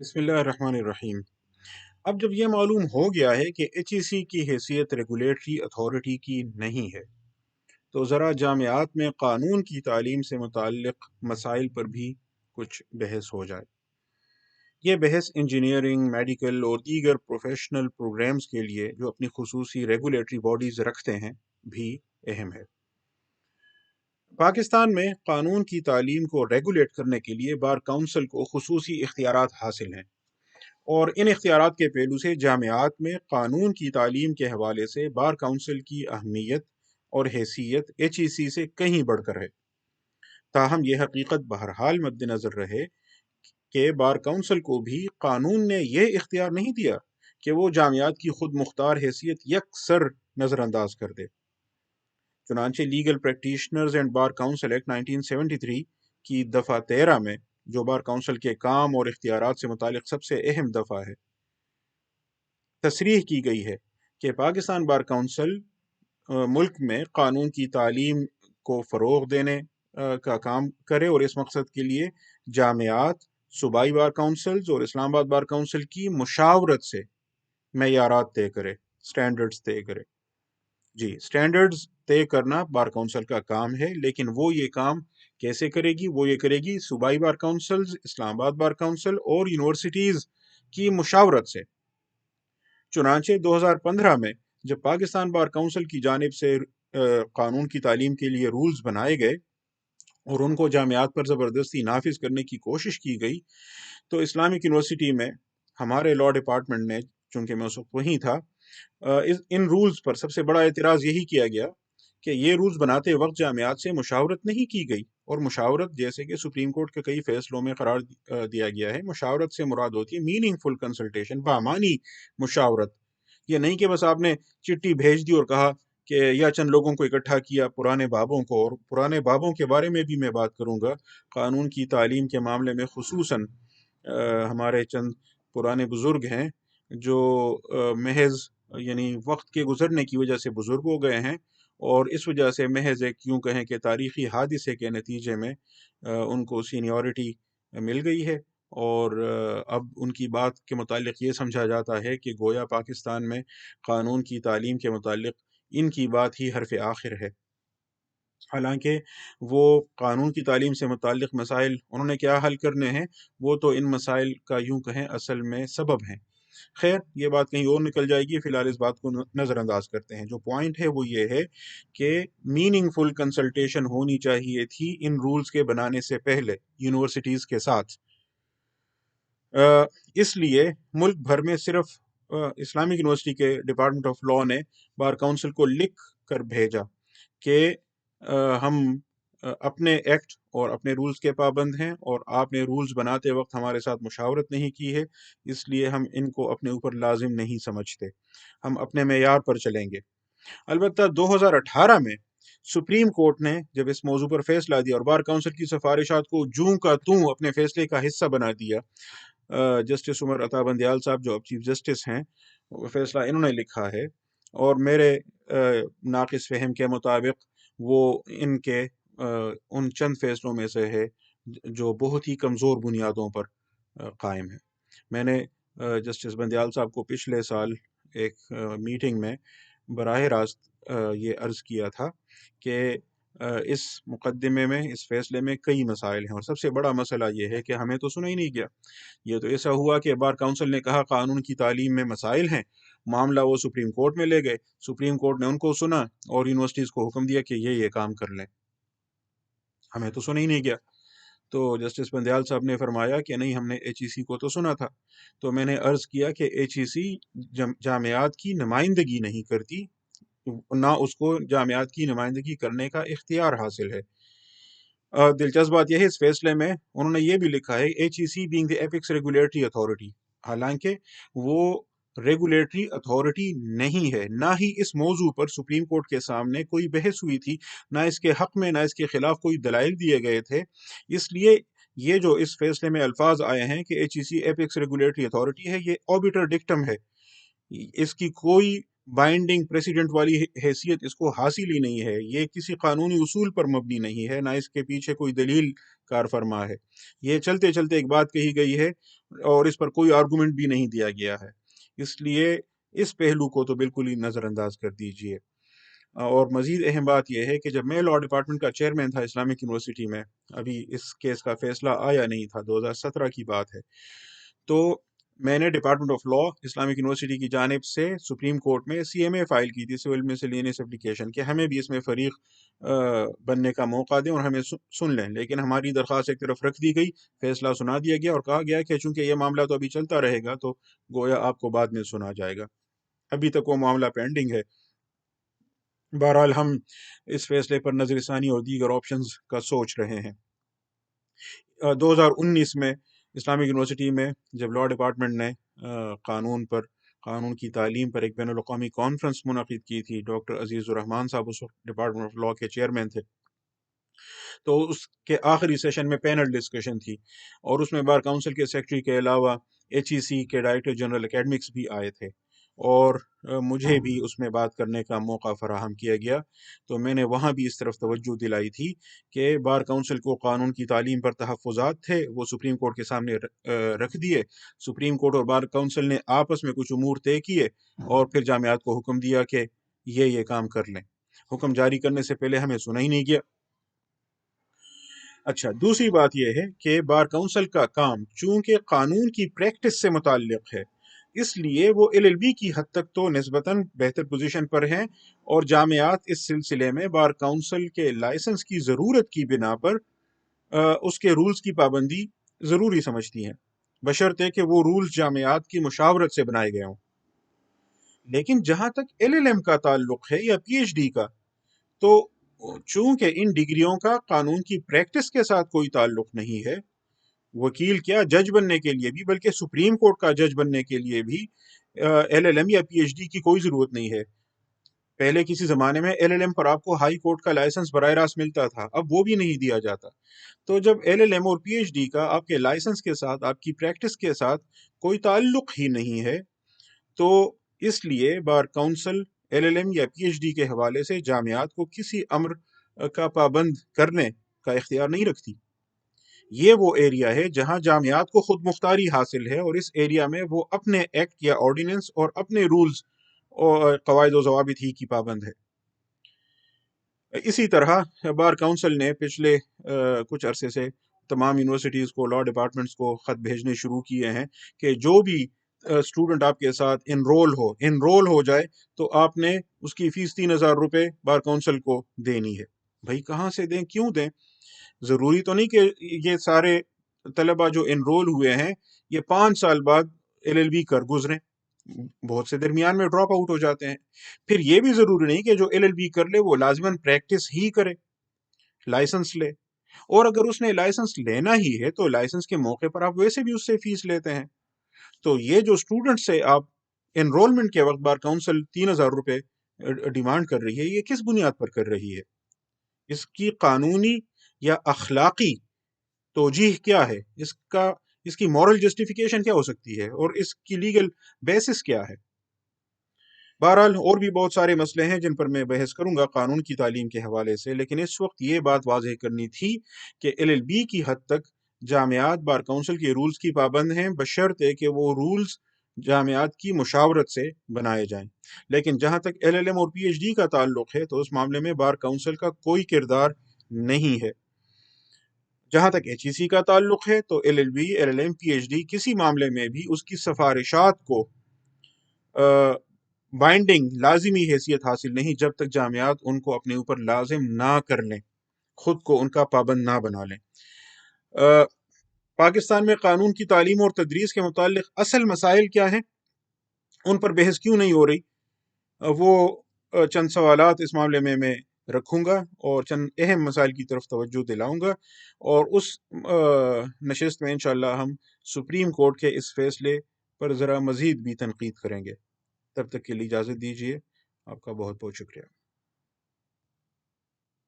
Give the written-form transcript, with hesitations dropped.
بسم اللہ الرحمن الرحیم۔ اب جب یہ معلوم ہو گیا ہے کہ ایچ ای سی کی حیثیت ریگولیٹری اتھارٹی کی نہیں ہے تو ذرا جامعات میں قانون کی تعلیم سے متعلق مسائل پر بھی کچھ بحث ہو جائے۔ یہ بحث انجینئرنگ، میڈیکل اور دیگر پروفیشنل پروگرامز کے لیے جو اپنی خصوصی ریگولیٹری باڈیز رکھتے ہیں بھی اہم ہے۔ پاکستان میں قانون کی تعلیم کو ریگولیٹ کرنے کے لیے بار کونسل کو خصوصی اختیارات حاصل ہیں، اور ان اختیارات کے پہلو سے جامعات میں قانون کی تعلیم کے حوالے سے بار کونسل کی اہمیت اور حیثیت ایچ ای سی سے کہیں بڑھ کر ہے۔ تاہم یہ حقیقت بہرحال مد نظر رہے کہ بار کونسل کو بھی قانون نے یہ اختیار نہیں دیا کہ وہ جامعات کی خود مختار حیثیت یکسر نظر انداز کر دے۔ چنانچہ legal practitioners and bar council act 1973 کی دفعہ 13 میں، جو بار کونسل کے کام اور اختیارات سے متعلق سب سے اہم دفعہ ہے، تصریح کی گئی ہے کہ پاکستان بار کونسل ملک میں قانون کی تعلیم کو فروغ دینے کا کام کرے، اور اس مقصد کے لیے جامعات، صوبائی بار کونسلز اور اسلام آباد بار کونسل کی مشاورت سے معیارات طے کرے، سٹینڈرڈز طے کرے۔ جی، سٹینڈرڈز طے کرنا بار کونسل کا کام ہے، لیکن وہ یہ کام کیسے کرے گی؟ وہ یہ کرے گی صوبائی بار کونسلز، اسلام آباد بار کونسل اور یونیورسٹیز کی مشاورت سے۔ چنانچہ 2015 میں جب پاکستان بار کونسل کی جانب سے قانون کی تعلیم کے لیے رولز بنائے گئے اور ان کو جامعات پر زبردستی نافذ کرنے کی کوشش کی گئی، تو اسلامک یونیورسٹی میں ہمارے لاء ڈپارٹمنٹ نے، چونکہ میں اس وقت وہیں تھا، ان رولز پر سب سے بڑا اعتراض یہی کیا گیا کہ یہ رولز بناتے وقت جامعات سے مشاورت نہیں کی گئی، اور مشاورت جیسے کہ سپریم کورٹ کے کئی فیصلوں میں قرار دیا گیا ہے، مشاورت سے مراد ہوتی ہے میننگ فل کنسلٹیشن، بامانی مشاورت۔ یہ نہیں کہ بس آپ نے چٹھی بھیج دی اور کہا کہ یا چند لوگوں کو اکٹھا کیا، پرانے بابوں کو، اور پرانے بابوں کے بارے میں بھی میں بات کروں گا۔ قانون کی تعلیم کے معاملے میں خصوصاً ہمارے چند پرانے بزرگ ہیں جو محض یعنی وقت کے گزرنے کی وجہ سے بزرگ ہو گئے ہیں، اور اس وجہ سے محض ایک یوں کہیں کہ تاریخی حادثے کے نتیجے میں ان کو سینیورٹی مل گئی ہے، اور اب ان کی بات کے متعلق یہ سمجھا جاتا ہے کہ گویا پاکستان میں قانون کی تعلیم کے متعلق ان کی بات ہی حرف آخر ہے۔ حالانکہ وہ قانون کی تعلیم سے متعلق مسائل انہوں نے کیا حل کرنے ہیں، وہ تو ان مسائل کا یوں کہیں اصل میں سبب ہیں۔ خیر، یہ بات کہیں اور نکل جائے گی، فی الحال اس بات کو نظر انداز کرتے ہیں۔ جو پوائنٹ ہے وہ یہ ہے کہ میننگ فل کنسلٹیشن ہونی چاہیے تھی ان رولز کے بنانے سے پہلے یونیورسٹیز کے ساتھ۔ اس لیے ملک بھر میں صرف اسلامک یونیورسٹی کے ڈپارٹمنٹ آف لاء نے بار کونسل کو لکھ کر بھیجا کہ ہم اپنے ایکٹ اور اپنے رولز کے پابند ہیں، اور آپ نے رولز بناتے وقت ہمارے ساتھ مشاورت نہیں کی ہے، اس لیے ہم ان کو اپنے اوپر لازم نہیں سمجھتے، ہم اپنے معیار پر چلیں گے۔ البتہ 2018 میں سپریم کورٹ نے جب اس موضوع پر فیصلہ دیا اور بار کونسل کی سفارشات کو جوں کا توں اپنے فیصلے کا حصہ بنا دیا، جسٹس عمر عطا بندیال صاحب جو اب چیف جسٹس ہیں، وہ فیصلہ انہوں نے لکھا ہے، اور میرے ناقص فہم کے مطابق وہ ان کے ان چند فیصلوں میں سے ہے جو بہت ہی کمزور بنیادوں پر قائم ہے۔ میں نے جسٹس بندیال صاحب کو پچھلے سال ایک میٹنگ میں براہ راست یہ عرض کیا تھا کہ اس مقدمے میں، اس فیصلے میں کئی مسائل ہیں، اور سب سے بڑا مسئلہ یہ ہے کہ ہمیں تو سنا ہی نہیں گیا۔ یہ تو ایسا ہوا کہ بار کونسل نے کہا قانون کی تعلیم میں مسائل ہیں، معاملہ وہ سپریم کورٹ میں لے گئے، سپریم کورٹ نے ان کو سنا اور یونیورسٹیز کو حکم دیا کہ یہ کام کر لیں، ہمیں تو سنا ہی نہیں گیا۔ تو جسٹس بندیال صاحب نے فرمایا کہ نہیں، ہم نے ایچ ای سی کو تو سنا تھا۔ تو میں نے عرض کیا کہ ایچ ای سی جامعات کی نمائندگی نہیں کرتی، نہ اس کو جامعات کی نمائندگی کرنے کا اختیار حاصل ہے۔ دلچسپ بات یہ ہے، اس فیصلے میں انہوں نے یہ بھی لکھا ہے H E C being the apex regulatory authority, حالانکہ وہ ریگولیٹری اتھارٹی نہیں ہے، نہ ہی اس موضوع پر سپریم کورٹ کے سامنے کوئی بحث ہوئی تھی، نہ اس کے حق میں نہ اس کے خلاف کوئی دلائل دیے گئے تھے۔ اس لیے یہ جو اس فیصلے میں الفاظ آئے ہیں کہ ایچ ای سی ایپکس ریگولیٹری اتھارٹی ہے، یہ اوبیٹر ڈکٹم ہے، اس کی کوئی بائنڈنگ پریسیڈنٹ والی حیثیت اس کو حاصل ہی نہیں ہے، یہ کسی قانونی اصول پر مبنی نہیں ہے، نہ اس کے پیچھے کوئی دلیل کار فرما ہے۔ یہ چلتے چلتے ایک بات کہی گئی ہے اور اس پر کوئی آرگومنٹ بھی نہیں دیا گیا ہے، اس لیے اس پہلو کو تو بالکل ہی نظر انداز کر دیجئے۔ اور مزید اہم بات یہ ہے کہ جب میں لاء ڈپارٹمنٹ کا چیئرمین تھا اسلامک یونیورسٹی میں، ابھی اس کیس کا فیصلہ آیا نہیں تھا، 2017 کی بات ہے، تو میں نے department of law Islamic university کی جانب سے سپریم کورٹ میں CMA فائل کی تھی، سول مسلینیس اپلیکیشن، کہ ہمیں بھی اس میں فریق بننے کا موقع دیں اور ہمیں سن لیں، لیکن ہماری درخواست ایک طرف رکھ دی گئی، فیصلہ سنا دیا گیا اور کہا گیا کہ چونکہ یہ معاملہ تو ابھی چلتا رہے گا تو گویا آپ کو بعد میں سنا جائے گا۔ ابھی تک وہ معاملہ پینڈنگ ہے۔ بہرحال ہم اس فیصلے پر نظر ثانی اور دیگر آپشنز کا سوچ رہے ہیں۔ 2019 میں اسلامک یونیورسٹی میں جب لاء ڈپارٹمنٹ نے قانون کی تعلیم پر ایک بین الاقوامی کانفرنس منعقد کی تھی، ڈاکٹر عزیز الرحمان صاحب اس وقت ڈپارٹمنٹ آف لاء کے چیئرمین تھے، تو اس کے آخری سیشن میں پینل ڈسکشن تھی اور اس میں بار کونسل کے سیکرٹری کے علاوہ HEC کے ڈائریکٹر جنرل اکیڈمکس بھی آئے تھے اور مجھے بھی اس میں بات کرنے کا موقع فراہم کیا گیا، تو میں نے وہاں بھی اس طرف توجہ دلائی تھی کہ بار کونسل کو قانون کی تعلیم پر تحفظات تھے، وہ سپریم کورٹ کے سامنے رکھ دیے۔ سپریم کورٹ اور بار کونسل نے آپس میں کچھ امور طے کیے اور پھر جامعات کو حکم دیا کہ یہ کام کر لیں۔ حکم جاری کرنے سے پہلے ہمیں سنا ہی نہیں گیا۔ اچھا، دوسری بات یہ ہے کہ بار کونسل کا کام چونکہ قانون کی پریکٹس سے متعلق ہے، اس لیے وہ LLB کی حد تک تو نسبتاً بہتر پوزیشن پر ہیں، اور جامعات اس سلسلے میں بار کونسل کے لائسنس کی ضرورت کی بنا پر اس کے رولز کی پابندی ضروری سمجھتی ہیں، بشرطے کہ وہ رولز جامعات کی مشاورت سے بنائے گئے ہوں۔ لیکن جہاں تک LLM کا تعلق ہے یا PhD کا، تو چونکہ ان ڈگریوں کا قانون کی پریکٹس کے ساتھ کوئی تعلق نہیں ہے، وکیل کیا جج بننے کے لیے بھی، بلکہ سپریم کورٹ کا جج بننے کے لیے بھی LLM یا PhD کی کوئی ضرورت نہیں ہے۔ پہلے کسی زمانے میں LLM پر آپ کو ہائی کورٹ کا لائسنس براہ راست ملتا تھا، اب وہ بھی نہیں دیا جاتا۔ تو جب LLM اور PhD کا آپ کے لائسنس کے ساتھ، آپ کی پریکٹس کے ساتھ کوئی تعلق ہی نہیں ہے، تو اس لیے بار کونسل LLM یا PhD کے حوالے سے جامعات کو کسی امر کا پابند کرنے کا اختیار نہیں رکھتی۔ یہ وہ ایریا ہے جہاں جامعات کو خود مختاری حاصل ہے، اور اس ایریا میں وہ اپنے ایکٹ یا آرڈیننس اور اپنے رولز اور قواعد و ضوابط ہی کی پابند ہے۔ اسی طرح بار کونسل نے پچھلے کچھ عرصے سے تمام یونیورسٹیز کو، لاء ڈپارٹمنٹس کو خط بھیجنے شروع کیے ہیں کہ جو بھی اسٹوڈنٹ آپ کے ساتھ انرول ہو جائے تو آپ نے اس کی فیس 3,000 روپے بار کونسل کو دینی ہے۔ بھائی کہاں سے دیں، کیوں دیں؟ ضروری تو نہیں کہ یہ سارے طلبہ جو انرول ہوئے ہیں یہ 5 سال بعد LLB کر گزریں، بہت سے درمیان میں ڈراپ آؤٹ ہو جاتے ہیں۔ پھر یہ بھی ضروری نہیں کہ جو LLB کر لے وہ لازماً پریکٹس ہی کرے، لائسنس لے، اور اگر اس نے لائسنس لینا ہی ہے تو لائسنس کے موقع پر آپ ویسے بھی اس سے فیس لیتے ہیں۔ تو یہ جو اسٹوڈنٹ سے آپ انرولمنٹ کے وقت بار کونسل 3,000 روپے ڈیمانڈ کر رہی ہے، یہ کس بنیاد پر کر رہی ہے؟ اس کی قانونی یا اخلاقی توجیہ کیا ہے؟ اس کی مورل جسٹیفیکیشن کیا ہو سکتی ہے، اور اس کی لیگل بیسس کیا ہے؟ بہرحال اور بھی بہت سارے مسئلے ہیں جن پر میں بحث کروں گا قانون کی تعلیم کے حوالے سے، لیکن اس وقت یہ بات واضح کرنی تھی کہ LLB کی حد تک جامعات بار کونسل کے رولز کی پابند ہیں، بشرطے کہ وہ رولز جامعات کی مشاورت سے بنائے جائیں۔ لیکن جہاں تک LLM اور PhD کا تعلق ہے تو اس معاملے میں بار کونسل کا کوئی کردار نہیں ہے۔ جہاں تک HEC کا تعلق ہے تو LLB، LLM، PhD کسی معاملے میں بھی اس کی سفارشات کو بائنڈنگ لازمی حیثیت حاصل نہیں جب تک جامعات ان کو اپنے اوپر لازم نہ کر لیں، خود کو ان کا پابند نہ بنا لیں۔ پاکستان میں قانون کی تعلیم اور تدریس کے متعلق اصل مسائل کیا ہیں، ان پر بحث کیوں نہیں ہو رہی، وہ چند سوالات اس معاملے میں رکھوں گا اور چند اہم مسائل کی طرف توجہ دلاؤں گا، اور اس نشست میں انشاءاللہ ہم سپریم کورٹ کے اس فیصلے پر ذرا مزید بھی تنقید کریں گے۔ تب تک کے لیے اجازت دیجیے، آپ کا بہت بہت شکریہ۔